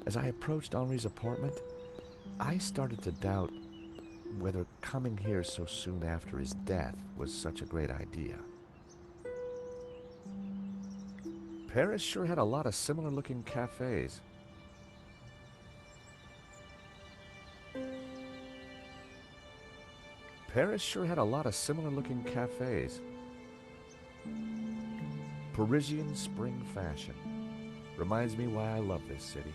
As I approached Henri's apartment, I started to doubt whether coming here so soon after his death was such a great idea. Paris sure had a lot of similar-looking cafes. Paris sure had a lot of similar-looking cafes. Parisian spring fashion. Reminds me why I love this city.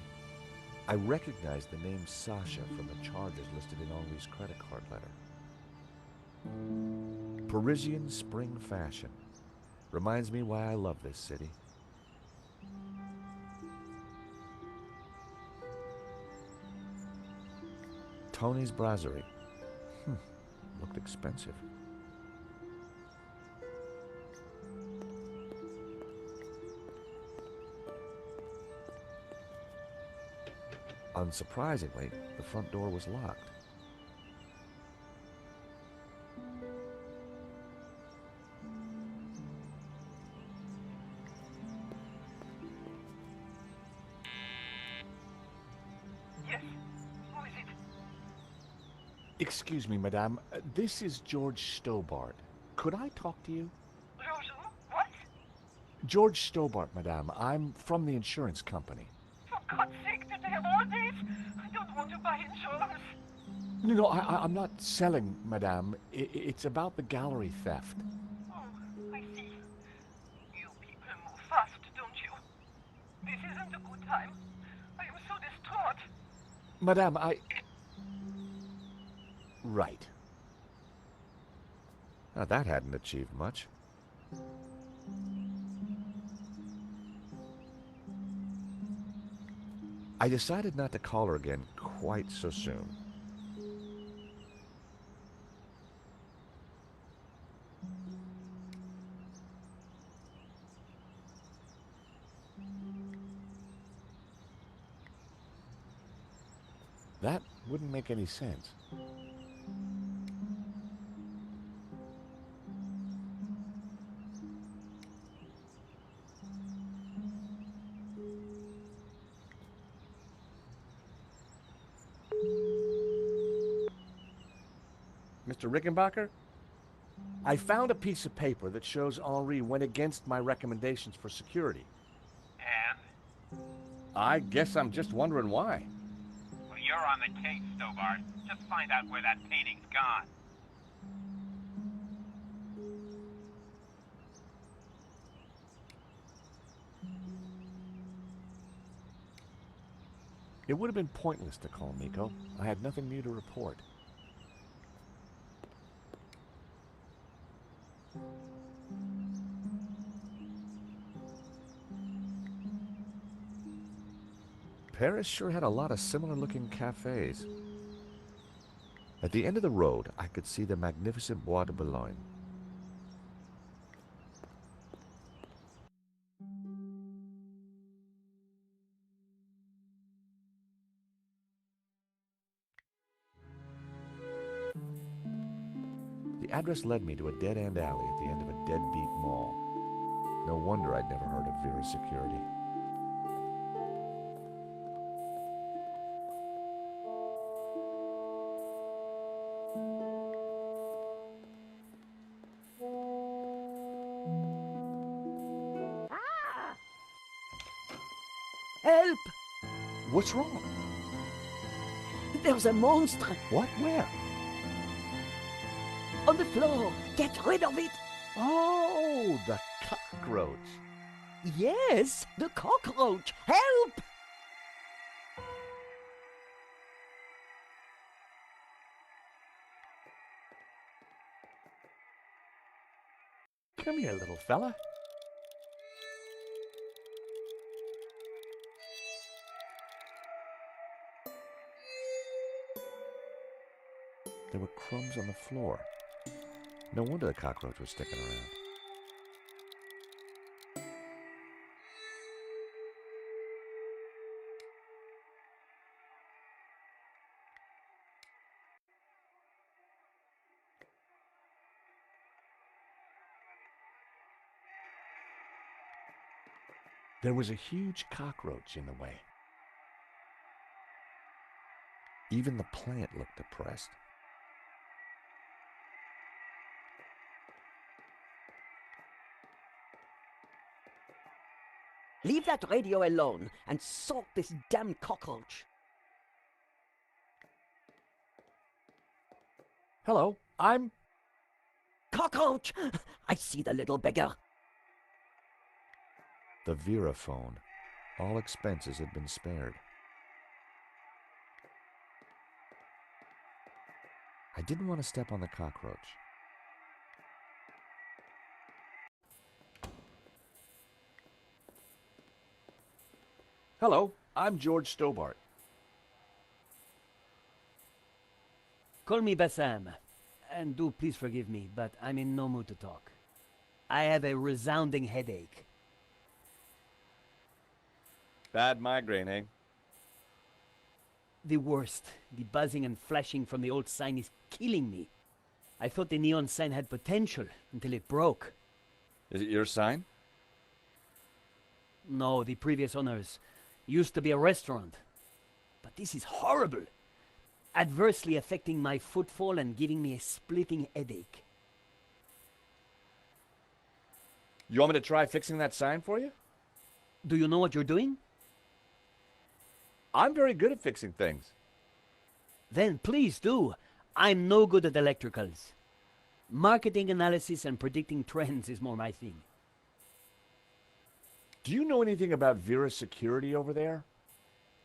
I recognize the name Sasha from the charges listed in Henri's credit card letter. Parisian spring fashion. Reminds me why I love this city. Tony's Brasserie. Looked expensive. Unsurprisingly, the front door was locked. Yes, who is it? Excuse me, madame. This is George Sтоббart. Could I talk to you? George, what? George Sтоббart, madame. I'm from the insurance company. For God's sake, did they have all this? I don't want to buy insurance. No, I'm not selling, madame. It's about the gallery theft. Oh, I see. You people move fast, don't you? This isn't a good time. I am so distraught. Madame, Right. Now, that hadn't achieved much. I decided not to call her again quite so soon. That wouldn't make any sense. Mr. Rickenbacker? I found a piece of paper that shows Henri went against my recommendations for security. And? I guess I'm just wondering why. Well, you're on the case, Sтоббart. Just find out where that painting's gone. It would have been pointless to call Nico. I had nothing new to report. Paris sure had a lot of similar-looking cafes. At the end of the road, I could see the magnificent Bois de Boulogne. The address led me to a dead-end alley at the end of a deadbeat mall. No wonder I'd never heard of Vera's security. Help! What's wrong? There's a monster What? Where? on the floor. Get rid of it. Oh, the cockroach. Yes, the cockroach. Help! Come here, little fella. There were crumbs on the floor. No wonder the cockroach was sticking around. There was a huge cockroach in the way. Even the plant looked depressed. Leave that radio alone and sort this damn cockroach. Hello, I'm... Cockroach! I see the little beggar. The Vera phone. All expenses had been spared. I didn't want to step on the cockroach. Hello, I'm George Sтоббart. Call me Bassam. And do please forgive me, but I'm in no mood to talk. I have a resounding headache. Bad migraine, eh? The worst. The buzzing and flashing from the old sign is killing me. I thought the neon sign had potential until it broke. Is it your sign? No, the previous owners used to be a restaurant. But this is horrible. Adversely affecting my footfall and giving me a splitting headache. You want me to try fixing that sign for you? Do you know what you're doing? I'm very good at fixing things. Then please do. I'm no good at electricals. Marketing analysis and predicting trends is more my thing. Do you know anything about Vera's security over there?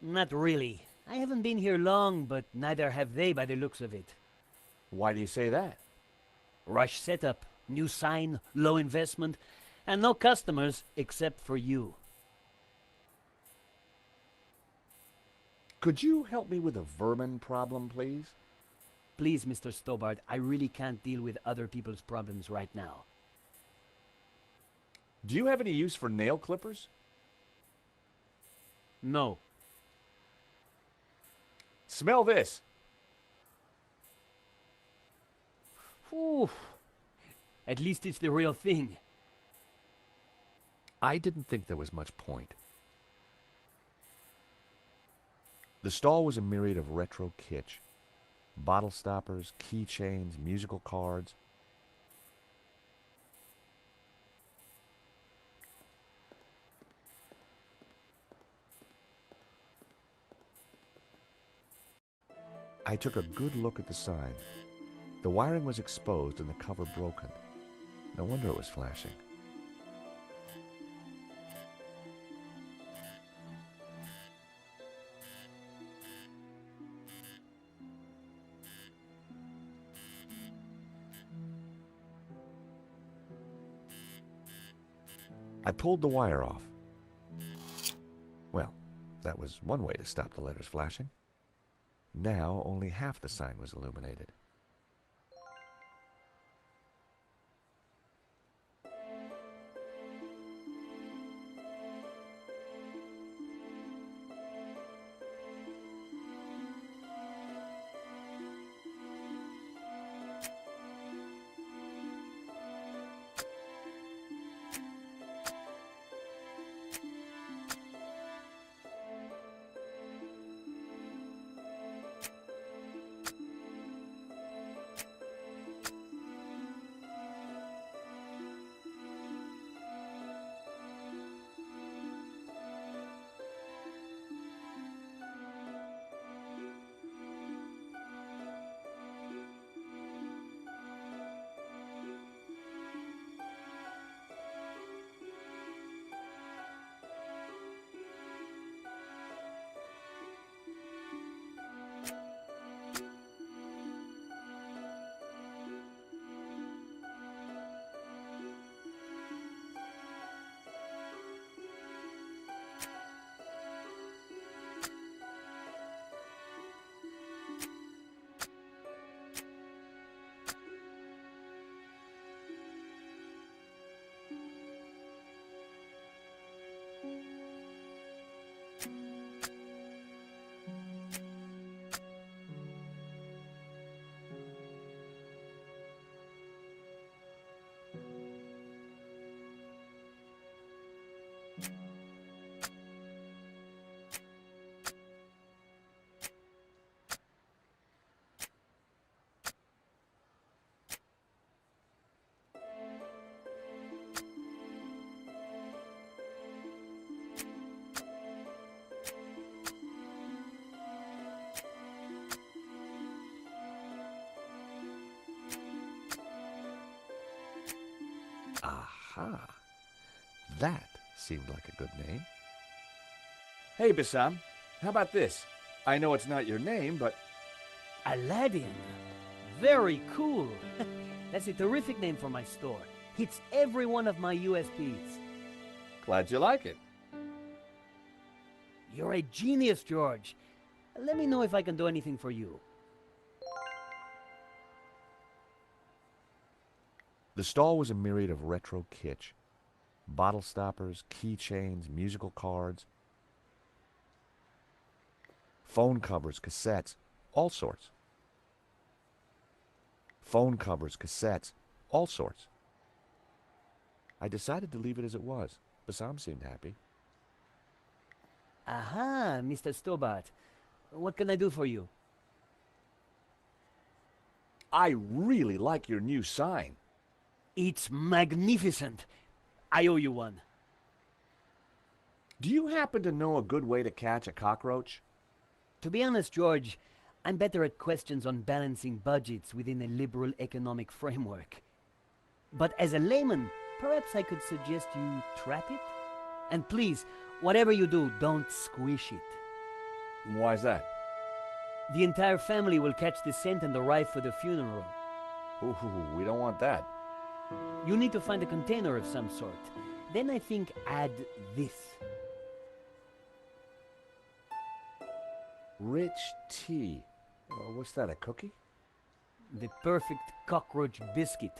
Not really. I haven't been here long, but neither have they by the looks of it. Why do you say that? Rush setup, new sign, low investment, and no customers except for you. Could you help me with a vermin problem, please? Please, Mr. Sтоббart, I really can't deal with other people's problems right now. Do you have any use for nail clippers? No. Smell this. Whew. At least it's the real thing. I didn't think there was much point. The stall was a myriad of retro kitsch. Bottle stoppers, keychains, musical cards. I took a good look at the sign. The wiring was exposed and the cover broken. No wonder it was flashing. I pulled the wire off. Well, that was one way to stop the letters flashing. Now only half the sign was illuminated. Aha. That seemed like a good name. Hey, Bassam, how about this? I know it's not your name, but Aladdin. Very cool. That's a terrific name for my store. Hits every one of my USPs. glad you like it. You're a genius, George. Let me know if I can do anything for you. The stall was a myriad of retro kitsch. Bottle stoppers, keychains, musical cards, phone covers, cassettes, all sorts. Phone covers, cassettes, all sorts. I decided to leave it as it was. Bassam seemed happy. Aha, Mr. Stobbart. What can I do for you? I really like your new sign. It's magnificent. I owe you one. Do you happen to know a good way to catch a cockroach? To be honest, George, I'm better at questions on balancing budgets within a liberal economic framework. But as a layman, perhaps I could suggest you trap it? And please, whatever you do, don't squish it. Why's that? The entire family will catch the scent and arrive for the funeral. Ooh, we don't want that. You need to find a container of some sort. Then I think add this. Rich tea. What's that, a cookie? The perfect cockroach biscuit.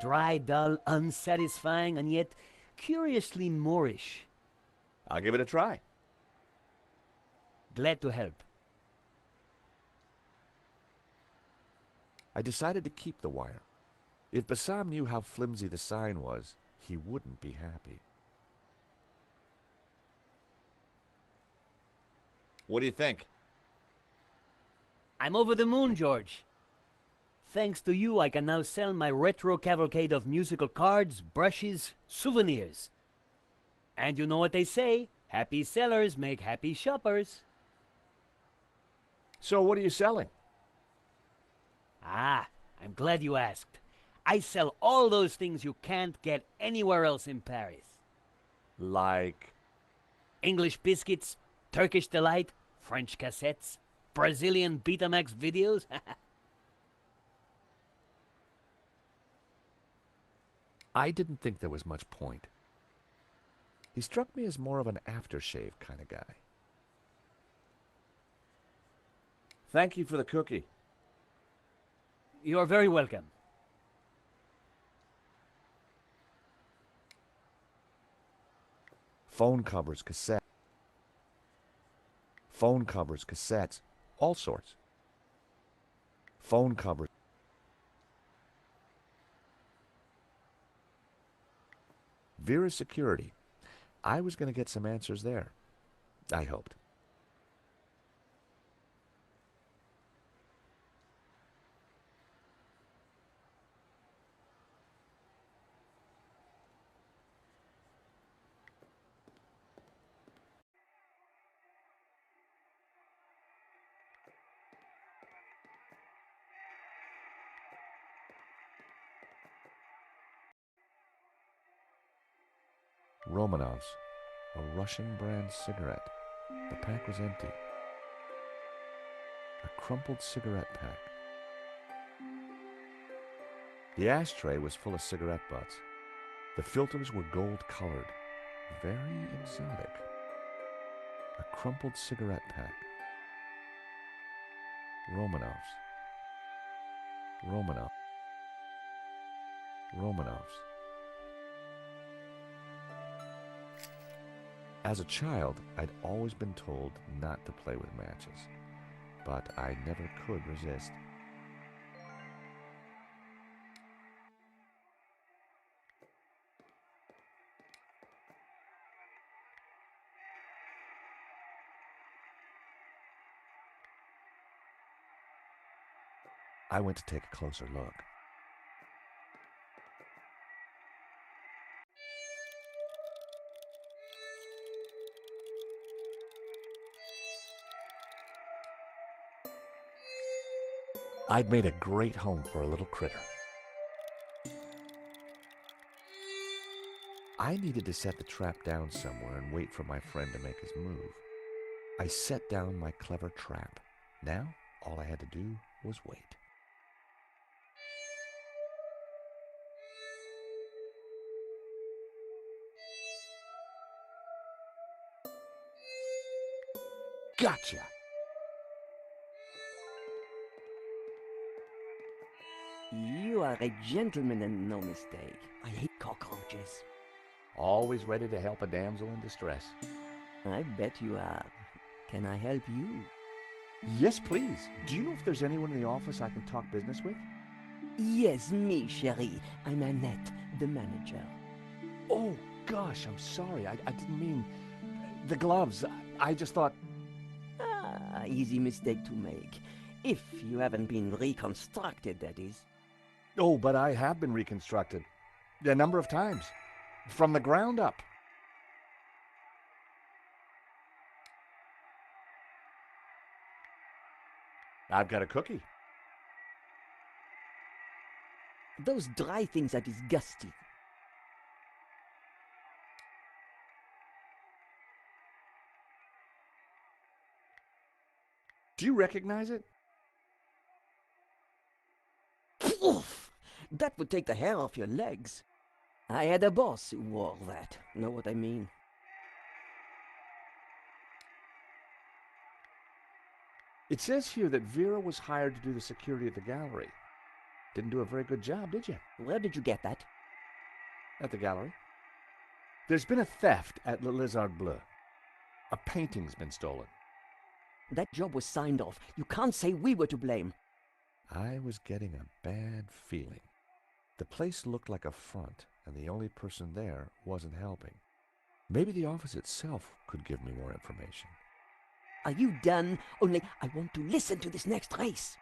Dry, dull, unsatisfying, and yet curiously Moorish. I'll give it a try. Glad to help. I decided to keep the wire. If Bassam knew how flimsy the sign was, he wouldn't be happy. What do you think? I'm over the moon, George. Thanks to you, I can now sell my retro cavalcade of musical cards, brushes, souvenirs. And you know what they say, happy sellers make happy shoppers. So what are you selling? Ah, I'm glad you asked. I sell all those things you can't get anywhere else in Paris. Like... English biscuits, Turkish delight, French cassettes, Brazilian Betamax videos. I didn't think there was much point. He struck me as more of an aftershave kind of guy. Thank you for the cookie. You're very welcome. Phone covers, cassettes. Phone covers, cassettes, all sorts. Phone covers. Vera's security. I was going to get some answers there. I hoped. Romanov's, a Russian brand cigarette. The pack was empty. A crumpled cigarette pack. The ashtray was full of cigarette butts. The filters were gold-colored. Very exotic. A crumpled cigarette pack. Romanov's. Romanov. Romanov's. As a child, I'd always been told not to play with matches, but I never could resist. I went to take a closer look. I'd made a great home for a little critter. I needed to set the trap down somewhere and wait for my friend to make his move. I set down my clever trap. Now, all I had to do was wait. Gotcha! You are a gentleman and no mistake. I hate cockroaches. Always ready to help a damsel in distress. I bet you are. Can I help you? Yes, please. Do you know if there's anyone in the office I can talk business with? Yes, me, chérie. I'm Annette, the manager. Oh, gosh, I'm sorry. I didn't mean... The gloves. I just thought... Ah, easy mistake to make. If you haven't been reconstructed, that is. Oh, but I have been reconstructed. A number of times. From the ground up. I've got a cookie. Those dry things are disgusting. Do you recognize it? Oof! That would take the hair off your legs. I had a boss who wore that. Know what I mean? It says here that Vera was hired to do the security of the gallery. Didn't do a very good job, did you? Where did you get that? At the gallery. There's been a theft at Le Lézard Bleu. A painting's been stolen. That job was signed off. You can't say we were to blame. I was getting a bad feeling. The place looked like a front, and the only person there wasn't helping. Maybe the office itself could give me more information. Are you done? Only I want to listen to this next race.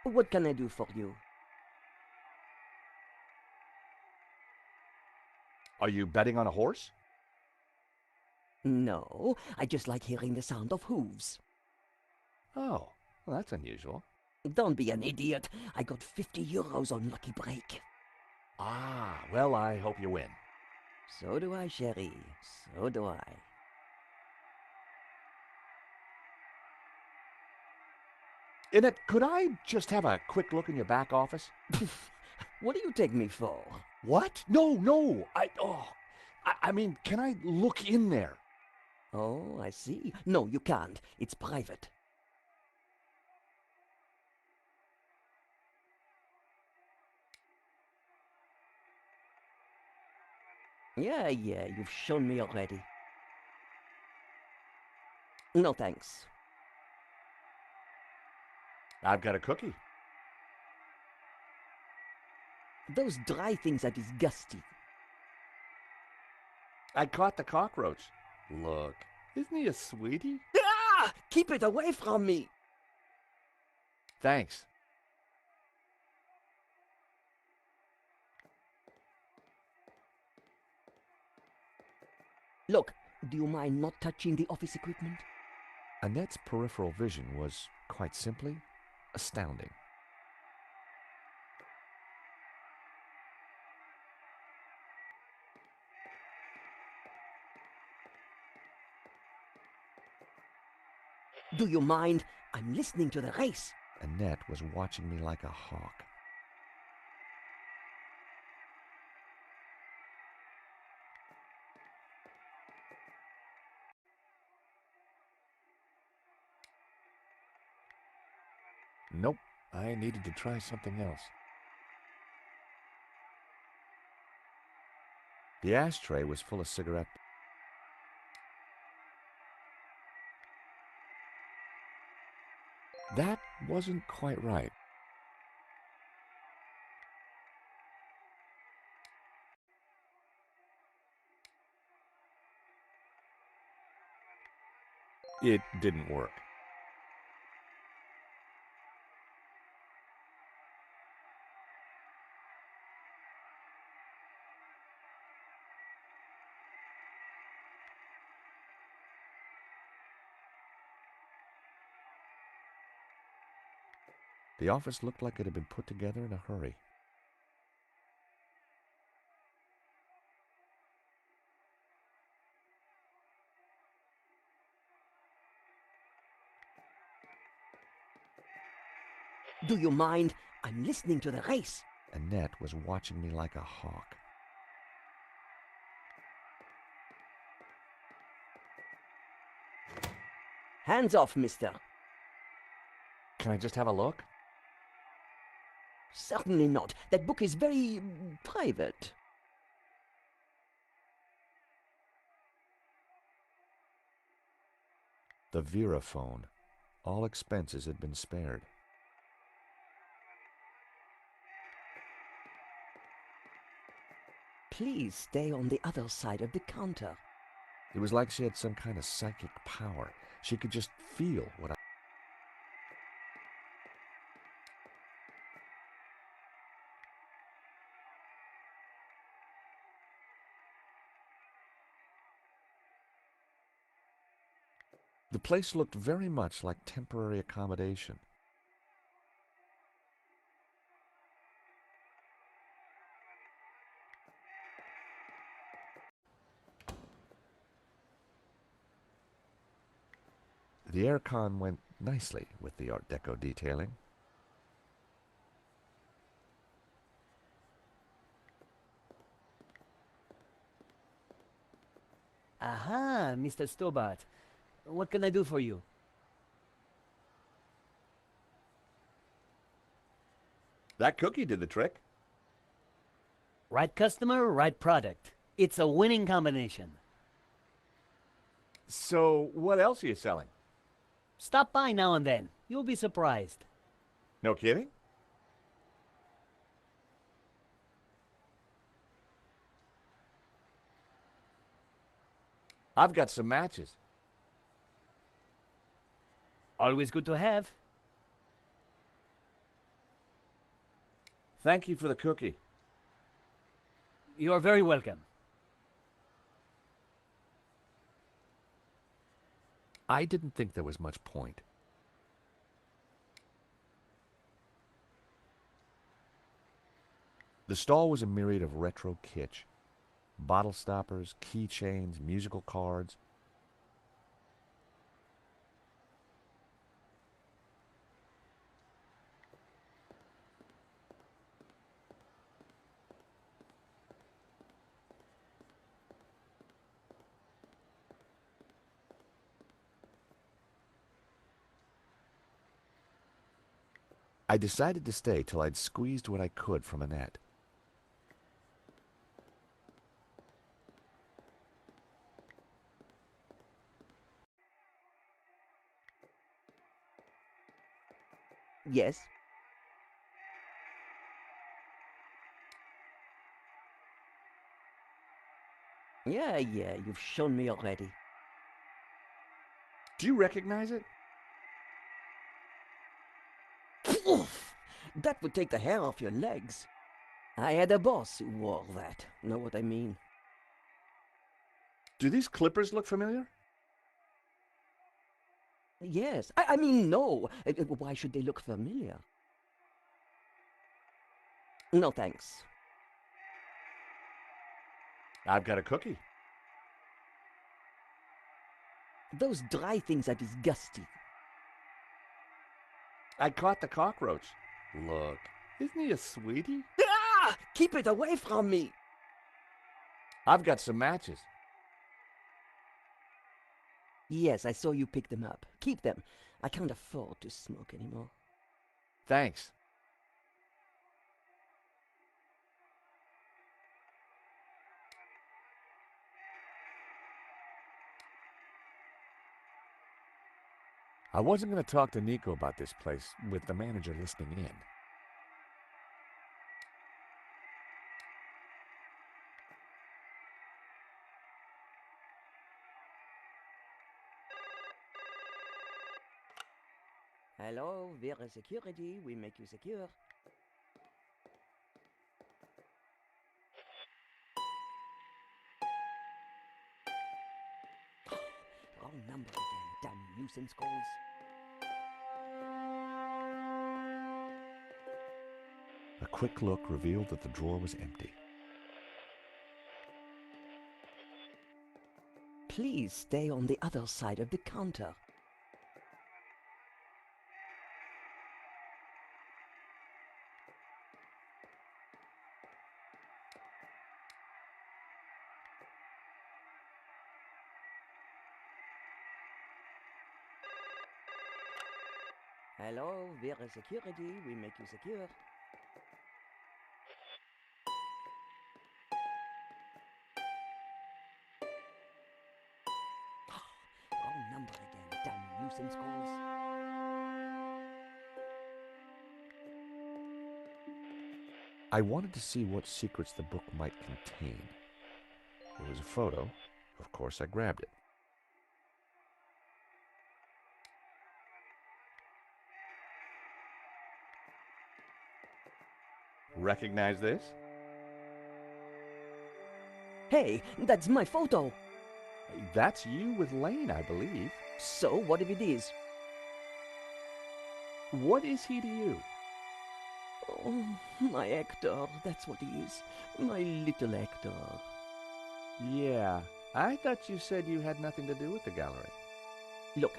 What can I do for you? Are you betting on a horse? No, I just like hearing the sound of hooves. Oh, well, that's unusual. Don't be an idiot. I got 50 euros on Lucky Break. Ah, well, I hope you win. So do I, chérie. So do I. Annette, could I just have a quick look in your back office? What do you take me for? What? No. I mean, can I look in there? Oh, I see. No, you can't. It's private. Yeah, you've shown me already. No, thanks. I've got a cookie. Those dry things are disgusting. I caught the cockroach. Look, isn't he a sweetie? Ah! Keep it away from me! Thanks. Look, do you mind not touching the office equipment? Annette's peripheral vision was, quite simply, astounding. Do you mind? I'm listening to the race. Annette was watching me like a hawk. Nope, I needed to try something else. The ashtray was full of cigarette. That wasn't quite right. It didn't work. The office looked like it had been put together in a hurry. Do you mind? I'm listening to the race. Annette was watching me like a hawk. Hands off, mister. Can I just have a look? Certainly not. That book is very private. The Veraphone. All expenses had been spared. Please stay on the other side of the counter. It was like she had some kind of psychic power. She could just feel what I... The place looked very much like temporary accommodation. The aircon went nicely with the Art Deco detailing. Aha, Mr. Stobbart. What can I do for you? That cookie did the trick. Right customer, right product. It's a winning combination. So, what else are you selling? Stop by now and then. You'll be surprised. No kidding? I've got some matches. Always good to have. Thank you for the cookie. You're very welcome. I didn't think there was much point. The stall was a myriad of retro kitsch. Bottle stoppers, keychains, musical cards. I decided to stay till I'd squeezed what I could from Annette. Yes? Yeah, you've shown me already. Do you recognize it? Oof! That would take the hair off your legs. I had a boss who wore that. Know what I mean? Do these clippers look familiar? Yes. I mean, no. Why should they look familiar? No, thanks. I've got a cookie. Those dry things are disgusting. I caught the cockroach. Look, isn't he a sweetie? Ah! Keep it away from me! I've got some matches. Yes, I saw you pick them up. Keep them. I can't afford to smoke anymore. Thanks. I wasn't going to talk to Nico about this place with the manager listening in. Hello, we're security. We make you secure. Wrong number again, damn nuisance calls. A quick look revealed that the drawer was empty. Please stay on the other side of the counter. Hello, we're security. We make you secure. Wrong number again. Damn nuisance calls. I wanted to see what secrets the book might contain. There was a photo. Of course, I grabbed it. Recognize this? Hey, that's my photo. That's you with Lane, I believe. So, what if it is? What is he to you? Oh, my Hector, that's what he is. My little Hector. Yeah, I thought you said you had nothing to do with the gallery. Look,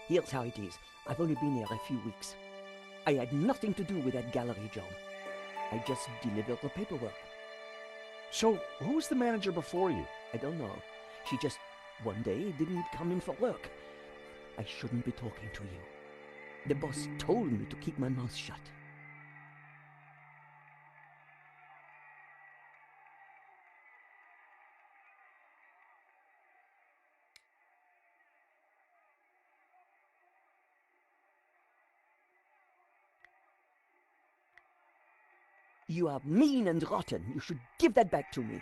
here's how it is. I've only been here a few weeks. I had nothing to do with that gallery job. I just delivered the paperwork. So, who's the manager before you? I don't know. She just, one day, didn't come in for work. I shouldn't be talking to you. The boss told me to keep my mouth shut. You are mean and rotten. You should give that back to me.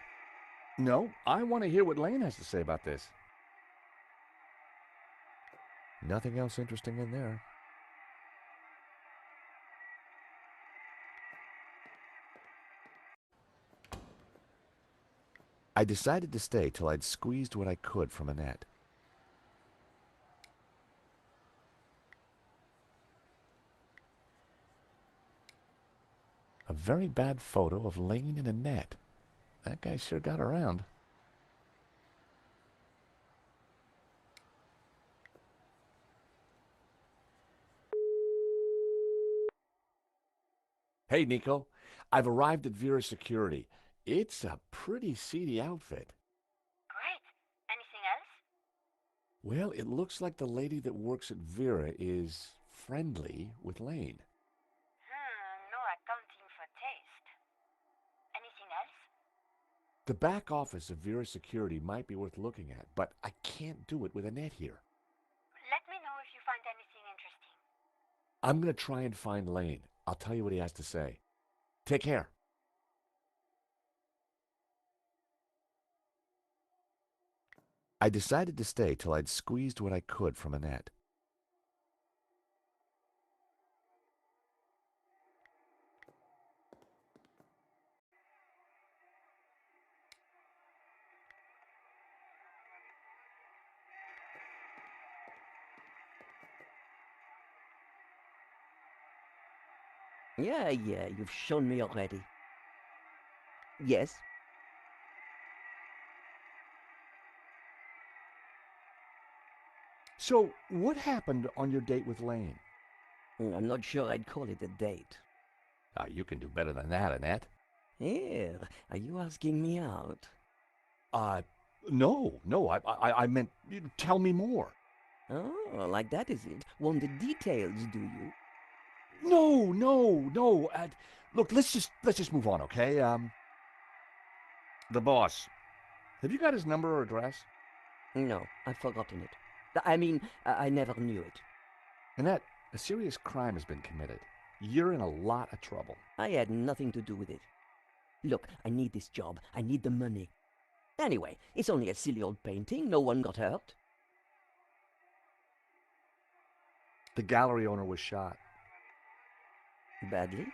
No, I want to hear what Lane has to say about this. Nothing else interesting in there. I decided to stay till I'd squeezed what I could from Annette. A very bad photo of Lane and Annette. That guy sure got around. Hey, Nico. I've arrived at Vera's security. It's a pretty seedy outfit. Great. Anything else? Well, it looks like the lady that works at Vera is friendly with Lane. No accounting for taste. Anything else? The back office of Vera Security might be worth looking at, but I can't do it with Annette here. Let me know if you find anything interesting. I'm going to try and find Lane. I'll tell you what he has to say. Take care. I decided to stay till I'd squeezed what I could from Annette. Yeah, you've shown me already. Yes? So, what happened on your date with Lane? I'm not sure I'd call it a date. You can do better than that, Annette. Here, are you asking me out? No, I meant, tell me more. Oh, like that is it? Want the details, do you? No. Look, let's just move on, okay? The boss. Have you got his number or address? No, I've forgotten it. I never knew it. Annette, a serious crime has been committed. You're in a lot of trouble. I had nothing to do with it. Look, I need this job. I need the money. Anyway, it's only a silly old painting. No one got hurt. The gallery owner was shot. Badly?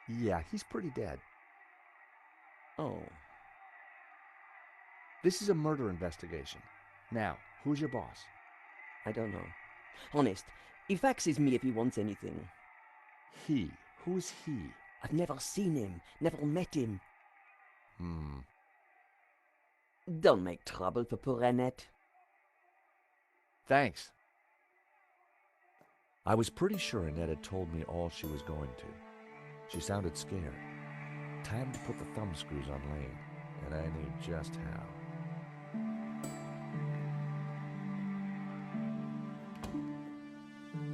Yeah, he's pretty dead. Oh. This is a murder investigation. Now, who's your boss? I don't know. Honest, he faxes me if he wants anything. He. Who's he? I've never seen him, never met him. Don't make trouble for poor Annette. Thanks. I was pretty sure Annette had told me all she was going to. She sounded scared. Time to put the thumb screws on Lane, and I knew just how.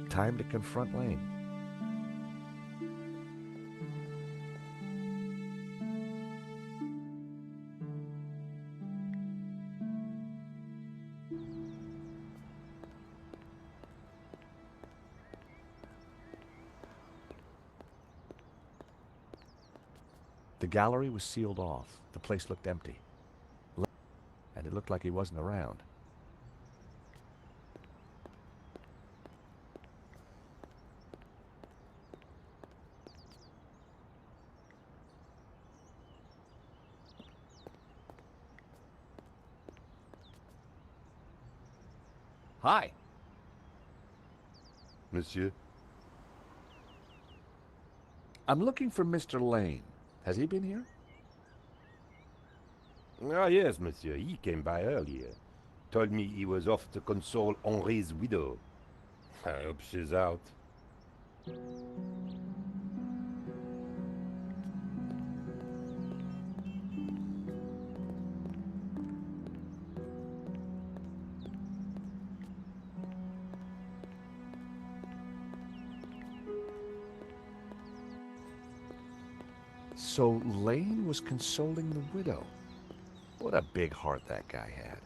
Time to confront Lane. The gallery was sealed off. The place looked empty. And it looked like he wasn't around. Hi. Monsieur? I'm looking for Mr. Lane. Has he been here? Ah, yes, monsieur. He came by earlier. Told me he was off to console Henri's widow. I hope she's out. So Lane was consoling the widow. What a big heart that guy had.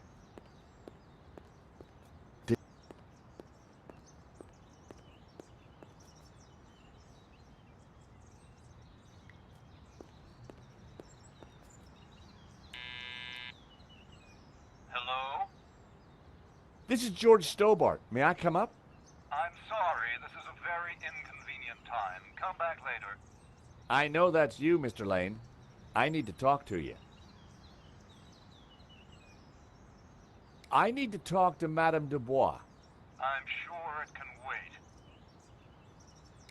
Hello? This is George Sтоббart. May I come up? I'm sorry, this is a very inconvenient time. Come back later. I know that's you, Mr. Lane. I need to talk to you. I need to talk to Madame Dubois. I'm sure it can wait.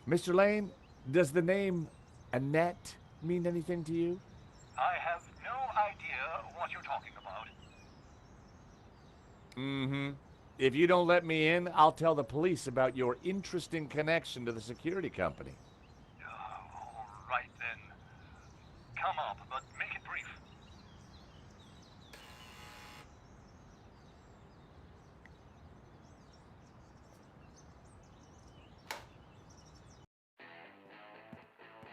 Mr. Lane, does the name Annette mean anything to you? I have no idea what you're talking about. Mm-hmm. If you don't let me in, I'll tell the police about your interesting connection to the security company. All right then. Come up, but make it brief.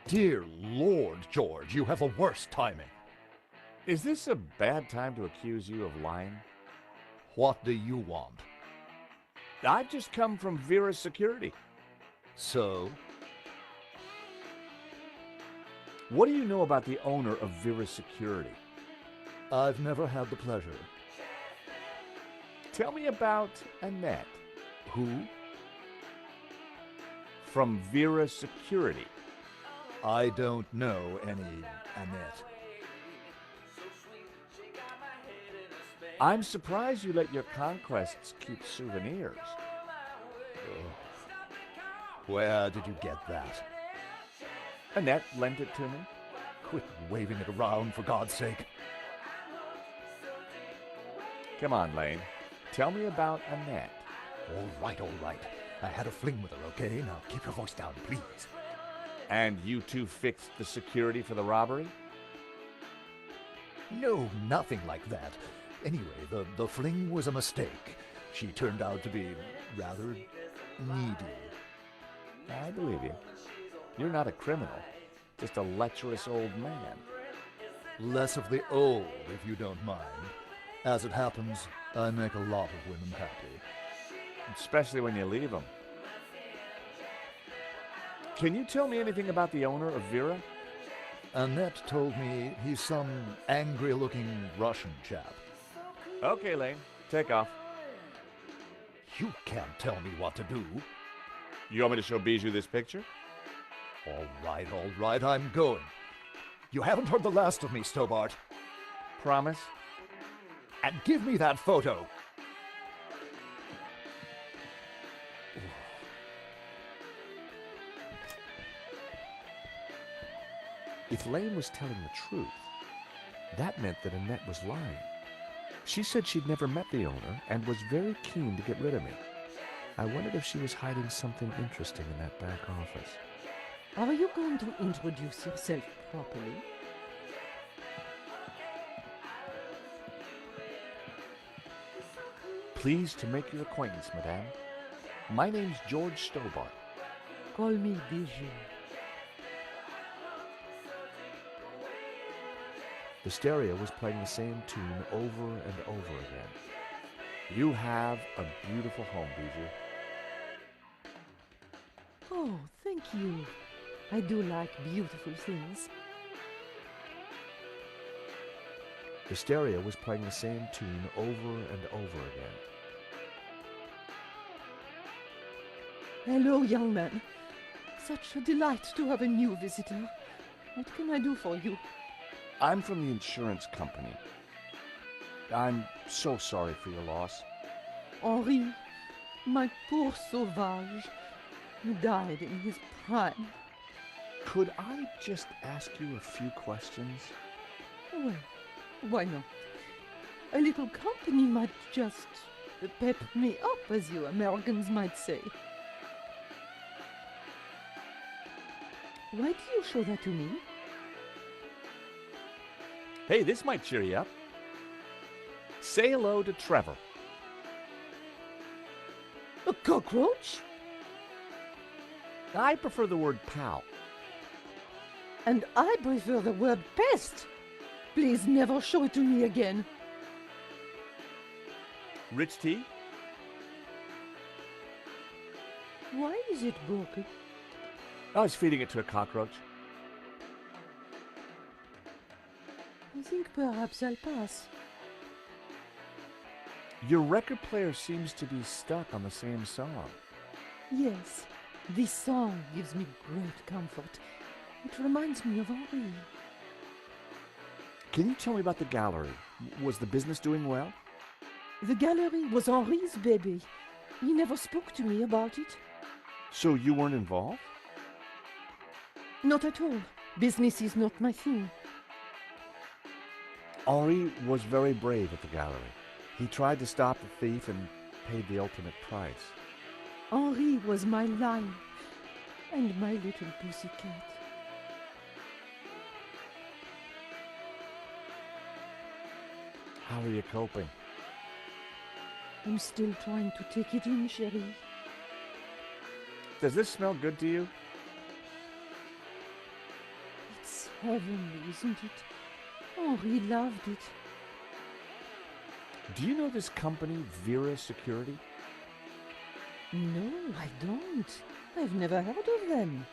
Dear Lord, George, you have the worst timing. Is this a bad time to accuse you of lying? What do you want? I've just come from Vera's security. So? What do you know about the owner of Vera's security? I've never had the pleasure. Tell me about Annette. Who? From Vera Security. I don't know any Annette. I'm surprised you let your conquests keep souvenirs. Where did you get that? Annette lent it to me. Quit waving it around, for God's sake. Come on, Lane. Tell me about Annette. All right, all right. I had a fling with her, okay? Now keep your voice down, please. And you two fixed the security for the robbery? No, nothing like that. Anyway, the fling was a mistake. She turned out to be rather needy. I believe you. You're not a criminal, just a lecherous old man. Less of the old, if you don't mind. As it happens, I make a lot of women happy. Especially when you leave them. Can you tell me anything about the owner of Vera? Annette told me he's some angry-looking Russian chap. Okay, Lane. Take off. You can't tell me what to do. You want me to show Bijou this picture? All right, I'm going. You haven't heard the last of me, Sтоббart. Promise? And give me that photo. If Lane was telling the truth, that meant that Annette was lying. She said she'd never met the owner and was very keen to get rid of me. I wondered if she was hiding something interesting in that back office. Are you going to introduce yourself properly? Pleased to make your acquaintance, madame. My name's George Sтоббart. Call me Bijou. The stereo was playing the same tune over and over again. You have a beautiful home, Bijou. Oh, thank you. I do like beautiful things. The stereo was playing the same tune over and over again. Hello, young man. Such a delight to have a new visitor. What can I do for you? I'm from the insurance company. I'm so sorry for your loss. Henri, my poor sauvage. He died in his prime. Could I just ask you a few questions? Well, why not? A little company might just pep me up, as you Americans might say. Why do you show that to me? Hey, this might cheer you up. Say hello to Trevor. A cockroach? I prefer the word pal. And I prefer the word pest. Please never show it to me again. Rich tea? Why is it broken? I was feeding it to a cockroach. I think perhaps I'll pass. Your record player seems to be stuck on the same song. Yes, this song gives me great comfort. It reminds me of Henri. Can you tell me about the gallery? Was the business doing well? The gallery was Henri's baby. He never spoke to me about it. So you weren't involved? Not at all. Business is not my thing. Henri was very brave at the gallery. He tried to stop the thief and paid the ultimate price. Henri was my lion and my little pussycat. How are you coping? I'm still trying to take it in, chérie. Does this smell good to you? It's heavenly, isn't it? Henri loved it. Do you know this company, Vera Security? No, I don't. I've never heard of them.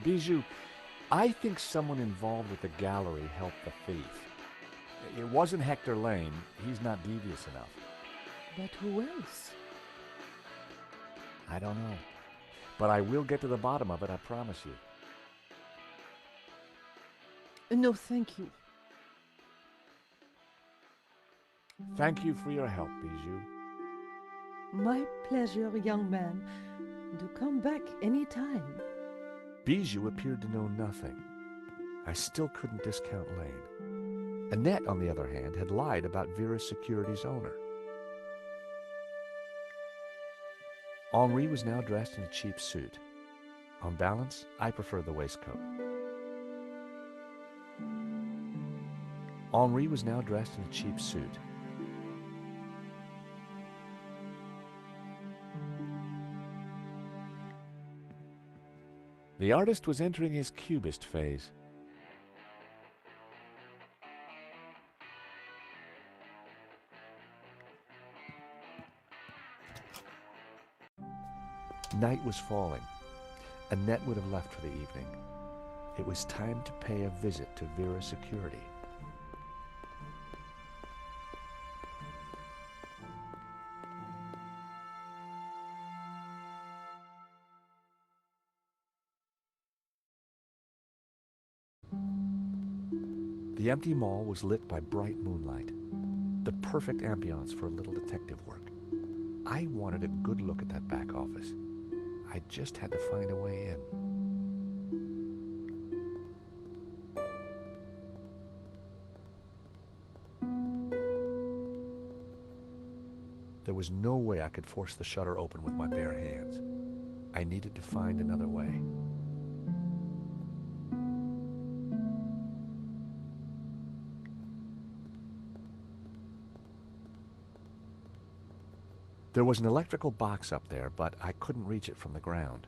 Bijou, I think someone involved with the gallery helped the thief. It wasn't Hector Lane. He's not devious enough. But who else? I don't know. But I will get to the bottom of it, I promise you. No, thank you. Thank you for your help, Bijou. My pleasure, young man. Do come back any time. Bijou appeared to know nothing. I still couldn't discount Lane. Annette, on the other hand, had lied about Vera Security's owner. Henri was now dressed in a cheap suit. On balance, I prefer the waistcoat. Henri was now dressed in a cheap suit. The artist was entering his cubist phase. Night was falling. Annette would have left for the evening. It was time to pay a visit to Vera Security. The empty mall was lit by bright moonlight, the perfect ambiance for a little detective work. I wanted a good look at that back office. I just had to find a way in. There was no way I could force the shutter open with my bare hands. I needed to find another way. There was an electrical box up there, but I couldn't reach it from the ground.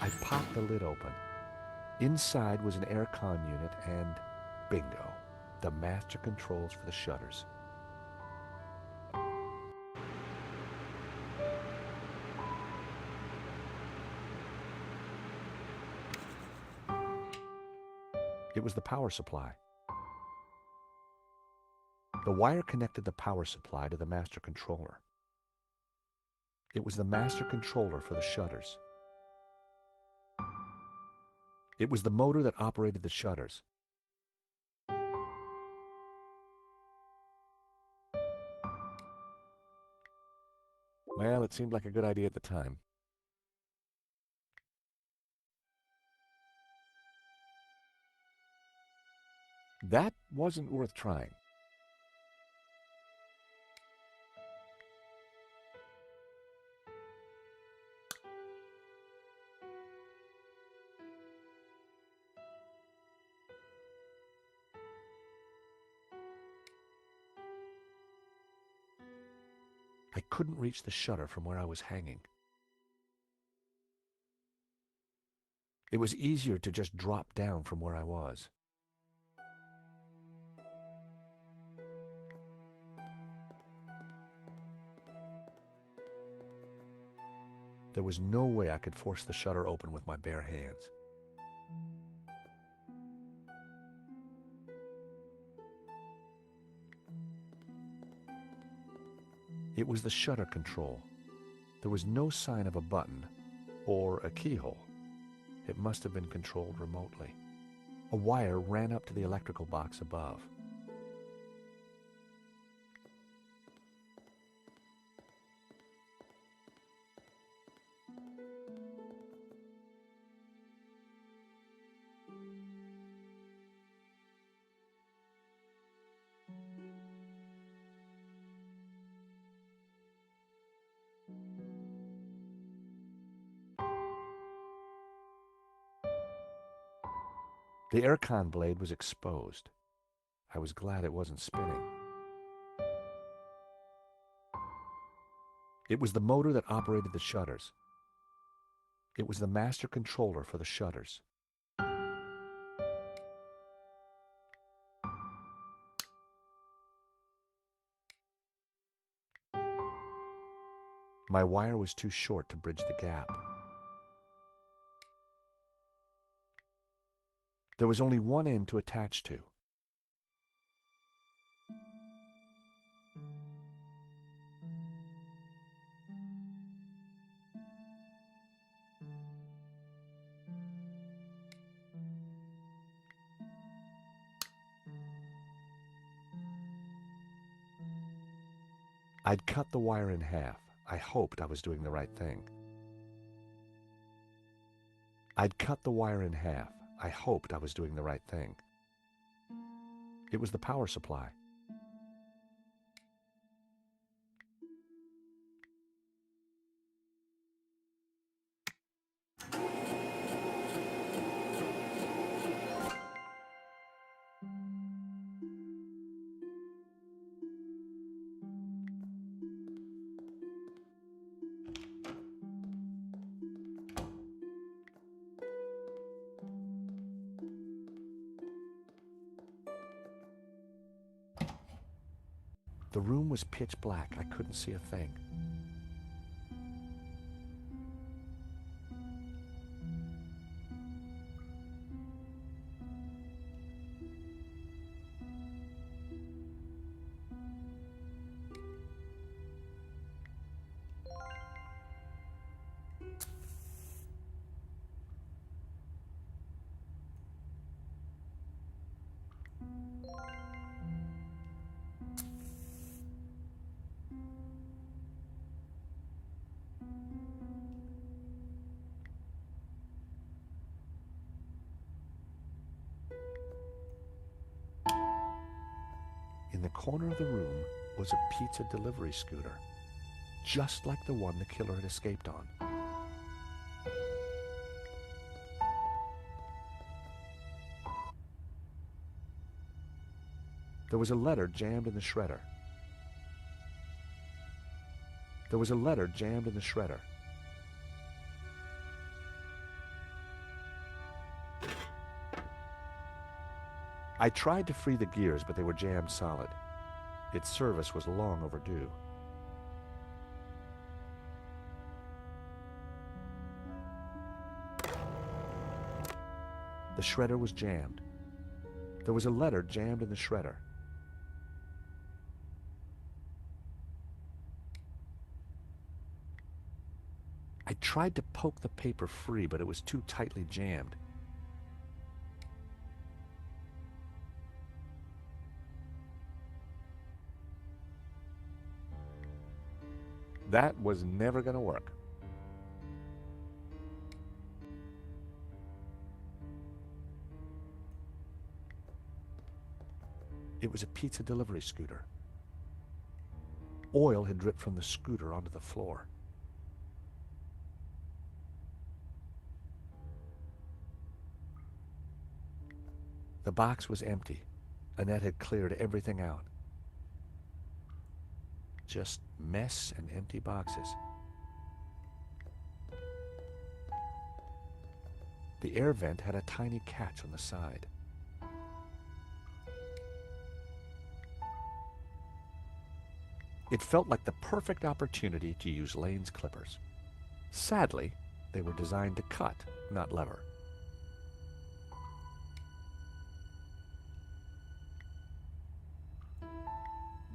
I popped the lid open. Inside was an aircon unit and, bingo, the master controls for the shutters. It was the power supply. The wire connected the power supply to the master controller. It was the master controller for the shutters. It was the motor that operated the shutters. Well, it seemed like a good idea at the time. That wasn't worth trying. I couldn't reach the shutter from where I was hanging. It was easier to just drop down from where I was. There was no way I could force the shutter open with my bare hands. It was the shutter control. There was no sign of a button or a keyhole. It must have been controlled remotely. A wire ran up to the electrical box above. The aircon blade was exposed. I was glad it wasn't spinning. It was the motor that operated the shutters. It was the master controller for the shutters. My wire was too short to bridge the gap. There was only one end to attach to. I'd cut the wire in half. I hoped I was doing the right thing. I'd cut the wire in half. I hoped I was doing the right thing. It was the power supply. The room was pitch black. I couldn't see a thing. In the corner of the room was a pizza delivery scooter, just like the one the killer had escaped on. There was a letter jammed in the shredder. There was a letter jammed in the shredder. I tried to free the gears, but they were jammed solid. Its service was long overdue. The shredder was jammed. There was a letter jammed in the shredder. I tried to poke the paper free, but it was too tightly jammed. That was never going to work. It was a pizza delivery scooter. Oil had dripped from the scooter onto the floor. The box was empty. Annette had cleared everything out. Just mess and empty boxes. The air vent had a tiny catch on the side. It felt like the perfect opportunity to use Lane's clippers. Sadly, they were designed to cut, not lever.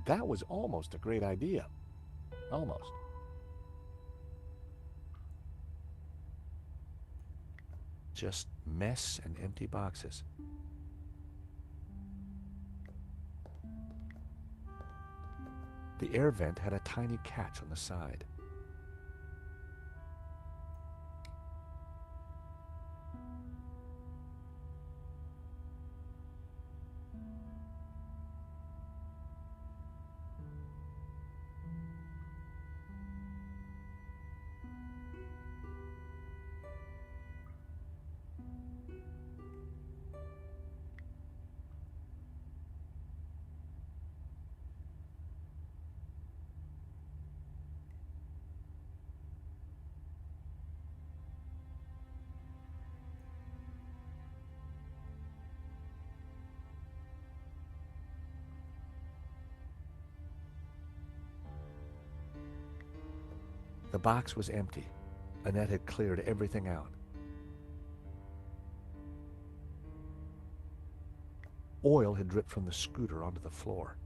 That was almost a great idea. Almost. Just mess and empty boxes. The air vent had a tiny catch on the side. The box was empty. Annette had cleared everything out. Oil had dripped from the scooter onto the floor.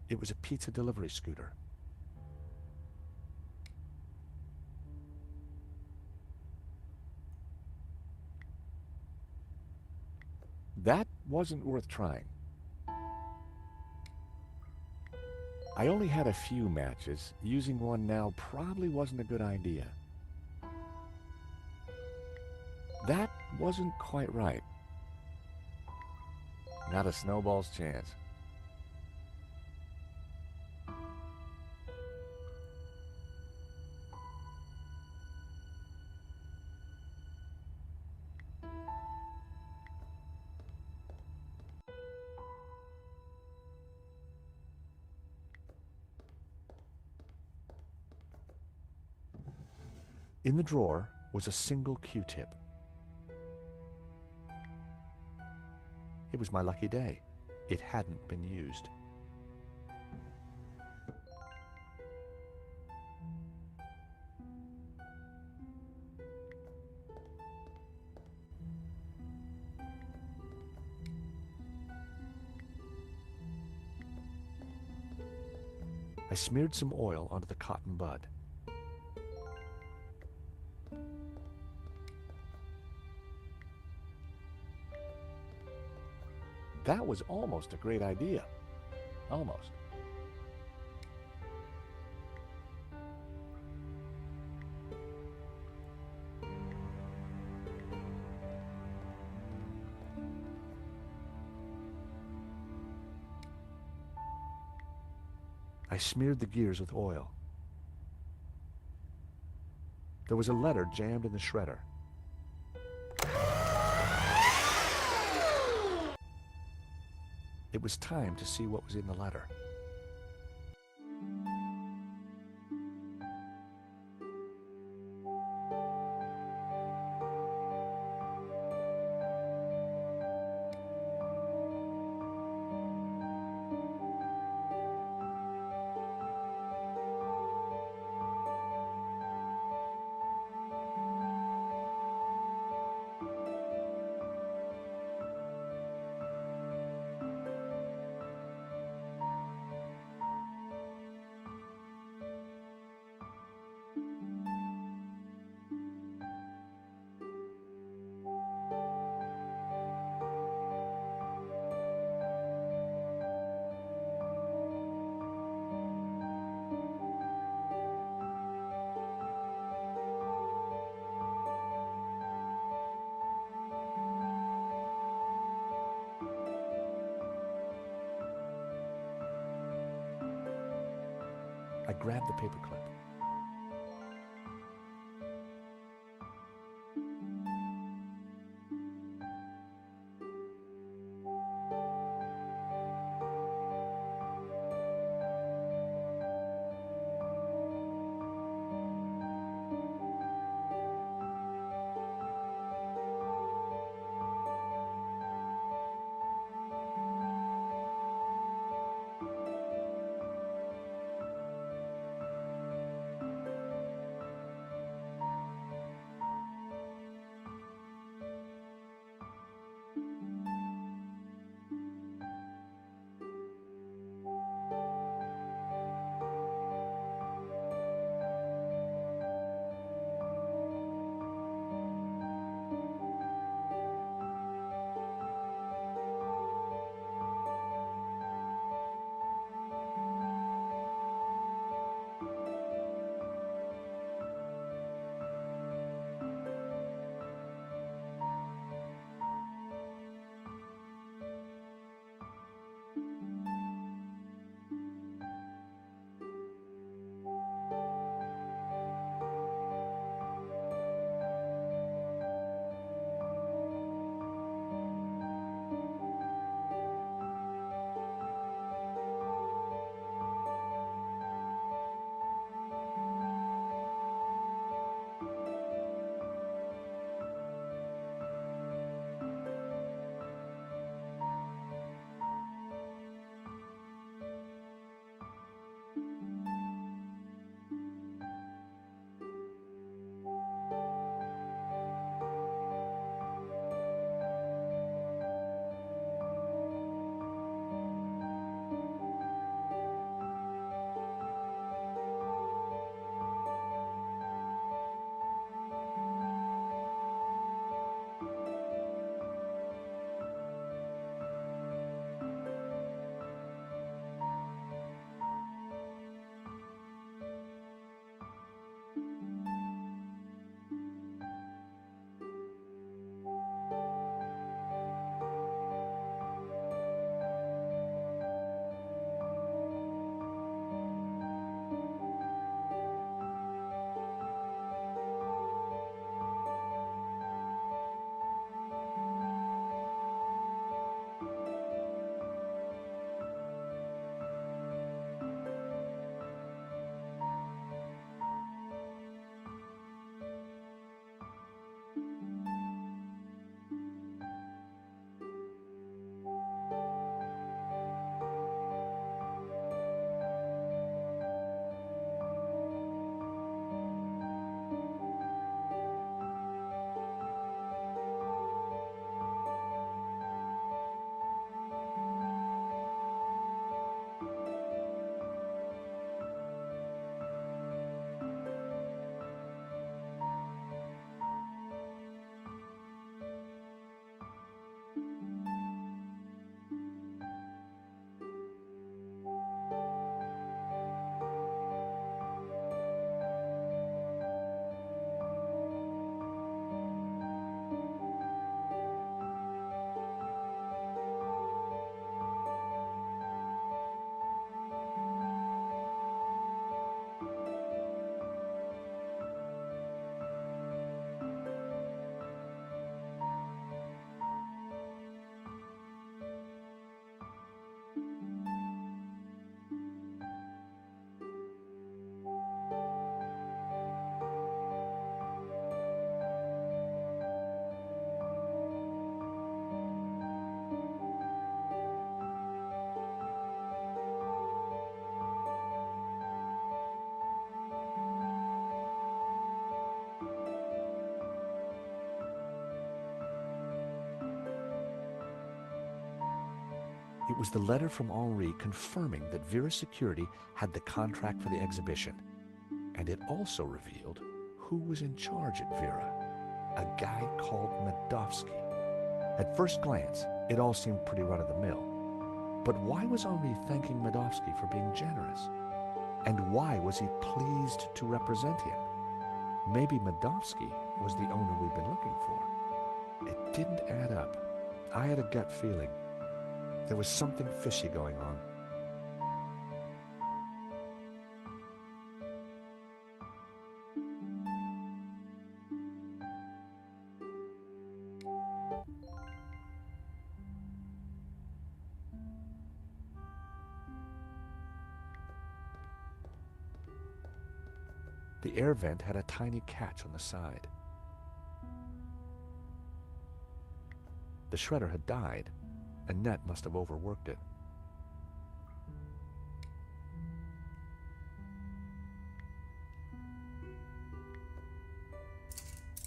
It was a pizza delivery scooter. That wasn't worth trying. I only had a few matches. Using one now probably wasn't a good idea. That wasn't quite right. Not a snowball's chance. In the drawer was a single Q-tip. It was my lucky day. It hadn't been used. I smeared some oil onto the cotton bud. That was almost a great idea. Almost. I smeared the gears with oil. There was a letter jammed in the shredder. It was time to see what was in the letter. I grabbed the paperclip. It was the letter from Henri confirming that Vera's security had the contract for the exhibition. And it also revealed who was in charge at Vera, a guy called Medovsky. At first glance, it all seemed pretty run-of-the-mill. But why was Henri thanking Medovsky for being generous? And why was he pleased to represent him? Maybe Medovsky was the owner we'd been looking for. It didn't add up. I had a gut feeling. There was something fishy going on. The air vent had a tiny catch on the side. The shredder had died. Annette must have overworked it.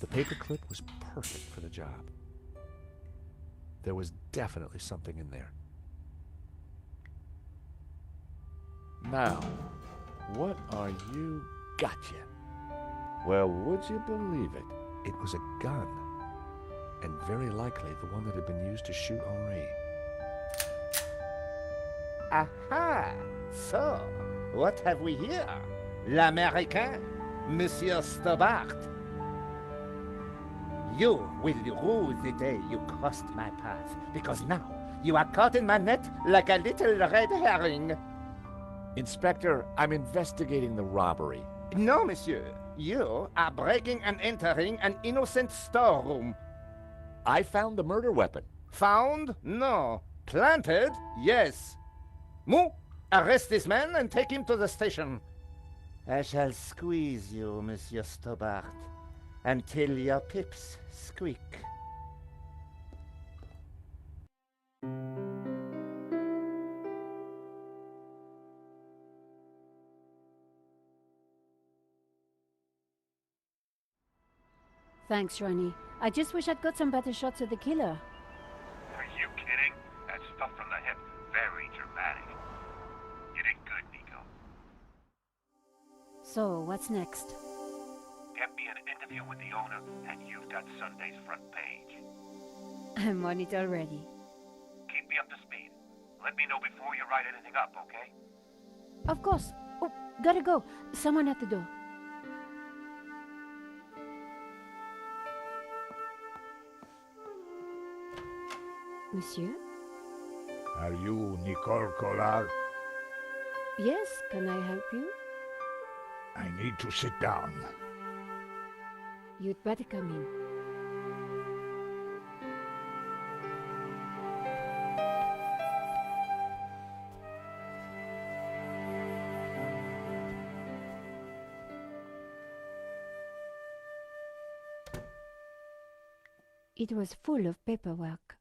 The paperclip was perfect for the job. There was definitely something in there. Now, what are you... Gotcha. Well, would you believe it? It was a gun. And very likely the one that had been used to shoot Henri. Aha! So, what have we here? L'Américain, Monsieur Stobbart. You will rue the day you crossed my path, because now you are caught in my net like a little red herring. Inspector, I'm investigating the robbery. No, monsieur. You are breaking and entering an innocent storeroom. I found the murder weapon. Found? No. Planted? Yes. Moo, arrest this man and take him to the station. I shall squeeze you, Monsieur Stobbart, until your pips squeak. Thanks, Ronnie. I just wish I'd got some better shots of the killer. Are you kidding? That stuff from the hip, very dramatic. You did good, Nico. So, what's next? Get me an interview with the owner, and you've got Sunday's front page. I'm on it already. Keep me up to speed. Let me know before you write anything up, okay? Of course. Oh, gotta go. Someone at the door. Monsieur? Are you Nico Collar? Yes, can I help you? I need to sit down. You'd better come in. It was full of paperwork.